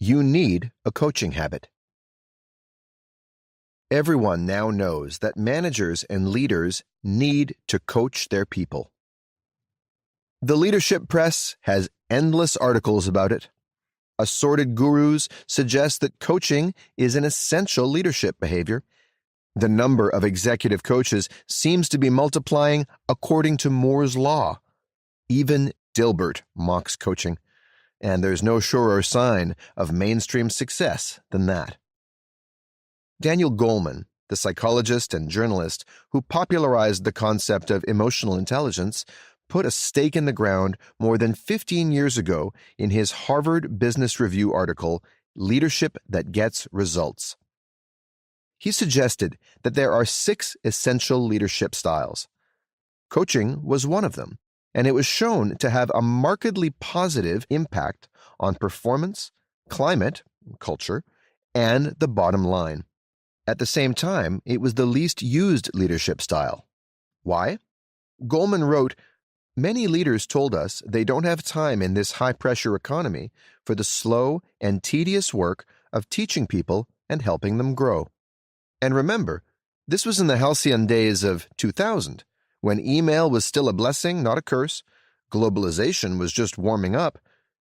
You need a coaching habit. Everyone now knows that managers and leaders need to coach their people. The leadership press has endless articles about it. Assorted gurus suggest that coaching is an essential leadership behavior. The number of executive coaches seems to be multiplying according to Moore's law. Even Dilbert mocks coaching, and there's no surer sign of mainstream success than that. Daniel Goleman, the psychologist and journalist who popularized the concept of emotional intelligence, put a stake in the ground more than 15 years ago in his Harvard Business Review article, Leadership That Gets Results. He suggested that there are 6 essential leadership styles. Coaching was one of them, and it was shown to have a markedly positive impact on performance, climate, culture, and the bottom line. At the same time, it was the least used leadership style. Why? Goleman wrote, "Many leaders told us they don't have time in this high-pressure economy for the slow and tedious work of teaching people and helping them grow." And remember, this was in the halcyon days of 2000, when email was still a blessing, not a curse, globalization was just warming up,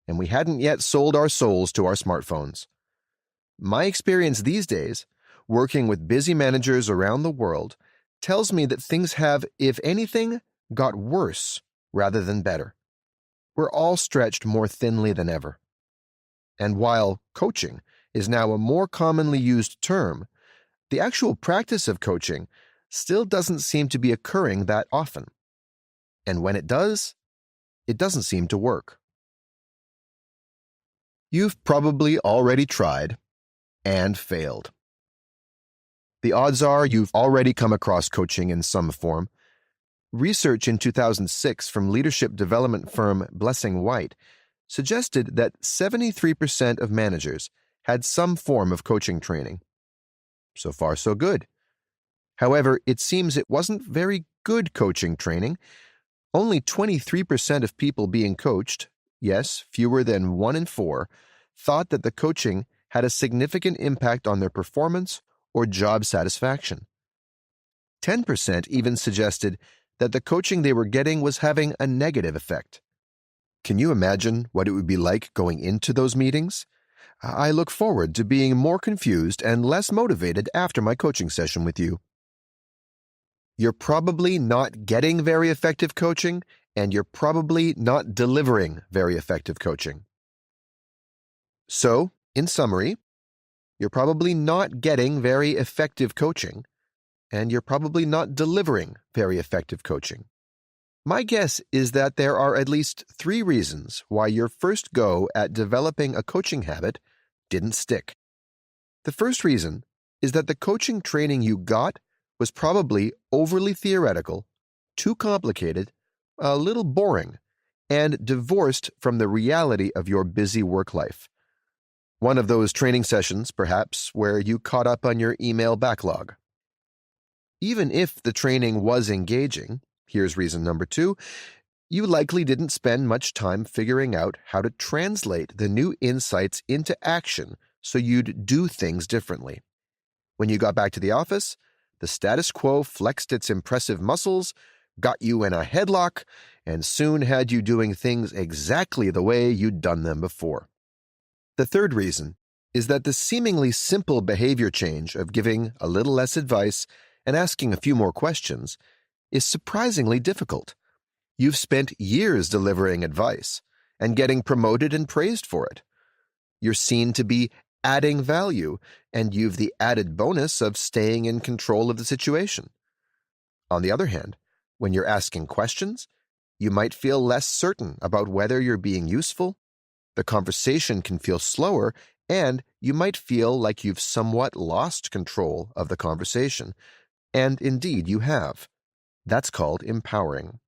and we hadn't yet sold our souls to our smartphones. My experience these days, working with busy managers around the world, tells me that things have, if anything, got worse rather than better. We're all stretched more thinly than ever. And while coaching is now a more commonly used term, the actual practice of coaching still doesn't seem to be occurring that often. And when it does, it doesn't seem to work. You've probably already tried and failed. The odds are you've already come across coaching in some form. Research in 2006 from leadership development firm Blessing White suggested that 73% of managers had some form of coaching training. So far, so good. However, it seems it wasn't very good coaching training. Only 23% of people being coached, yes, fewer than 1 in 4, thought that the coaching had a significant impact on their performance or job satisfaction. 10% even suggested that the coaching they were getting was having a negative effect. Can you imagine what it would be like going into those meetings? I look forward to being more confused and less motivated after my coaching session with you. You're probably not getting very effective coaching, and you're probably not delivering very effective coaching. So, in summary, you're probably not getting very effective coaching, and you're probably not delivering very effective coaching. My guess is that there are at least 3 reasons why your first go at developing a coaching habit didn't stick. The first reason is that the coaching training you got was probably overly theoretical, too complicated, a little boring, and divorced from the reality of your busy work life. One of those training sessions, perhaps, where you caught up on your email backlog. Even if the training was engaging, here's reason number 2, you likely didn't spend much time figuring out how to translate the new insights into action so you'd do things differently. When you got back to the office, the status quo flexed its impressive muscles, got you in a headlock, and soon had you doing things exactly the way you'd done them before. The third reason is that the seemingly simple behavior change of giving a little less advice and asking a few more questions is surprisingly difficult. You've spent years delivering advice and getting promoted and praised for it. You're seen to be adding value, and you've the added bonus of staying in control of the situation. On the other hand, when you're asking questions, you might feel less certain about whether you're being useful, the conversation can feel slower, and you might feel like you've somewhat lost control of the conversation. And indeed, you have. That's called empowering.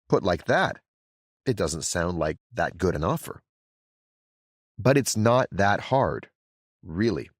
Put like that, it doesn't sound like that good an offer. But it's not that hard, really.